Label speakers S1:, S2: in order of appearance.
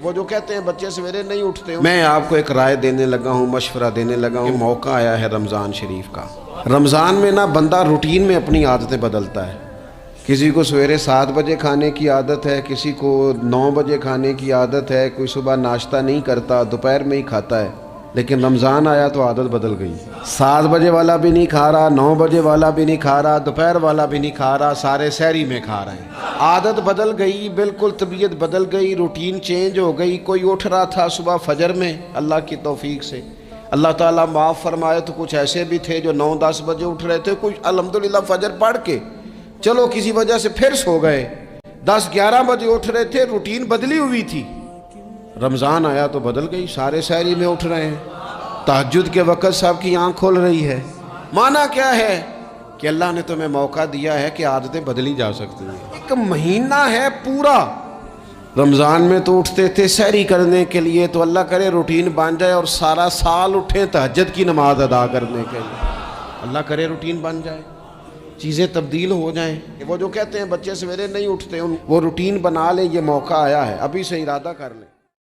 S1: وہ جو کہتے ہیں بچے سویرے نہیں اٹھتے، میں آپ کو ایک رائے دینے لگا ہوں، مشورہ دینے لگا ہوں۔ موقع آیا ہے رمضان شریف کا۔ رمضان میں نا بندہ روٹین میں اپنی عادتیں بدلتا ہے۔ کسی کو سویرے 7 بجے کھانے کی عادت ہے، کسی کو 9 بجے کھانے کی عادت ہے، کوئی صبح ناشتہ نہیں کرتا، دوپہر میں ہی کھاتا ہے۔ لیکن رمضان آیا تو عادت بدل گئی۔ 7 بجے والا بھی نہیں کھا رہا، 9 بجے والا بھی نہیں کھا رہا، دوپہر والا بھی نہیں کھا رہا، سارے سحری میں کھا رہے ہیں۔ عادت بدل گئی، بالکل طبیعت بدل گئی، روٹین چینج ہو گئی۔ کوئی اٹھ رہا تھا صبح فجر میں اللہ کی توفیق سے، اللہ تعالیٰ معاف فرمائے، تو کچھ ایسے بھی تھے جو 9-10 بجے اٹھ رہے تھے، کچھ الحمدللہ فجر پڑھ کے چلو کسی وجہ سے پھر سو گئے، 10-11 بجے اٹھ رہے تھے، روٹین بدلی ہوئی تھی۔ رمضان آیا تو بدل گئی، سارے سحری میں اٹھ رہے ہیں، تہجد کے وقت سب کی آنکھ کھول رہی ہے۔ معنی کیا ہے کہ اللہ نے تمہیں موقع دیا ہے کہ عادتیں بدلی جا سکتی ہیں۔ ایک مہینہ ہے پورا، رمضان میں تو اٹھتے تھے سحری کرنے کے لیے، تو اللہ کرے روٹین بن جائے اور سارا سال اٹھیں تہجد کی نماز ادا کرنے کے لیے۔ اللہ کرے روٹین بن جائے، چیزیں تبدیل ہو جائیں۔ وہ جو کہتے ہیں بچے سویرے نہیں اٹھتے، وہ روٹین بنا لیں، یہ موقع آیا ہے، ابھی سے ارادہ کر لیں۔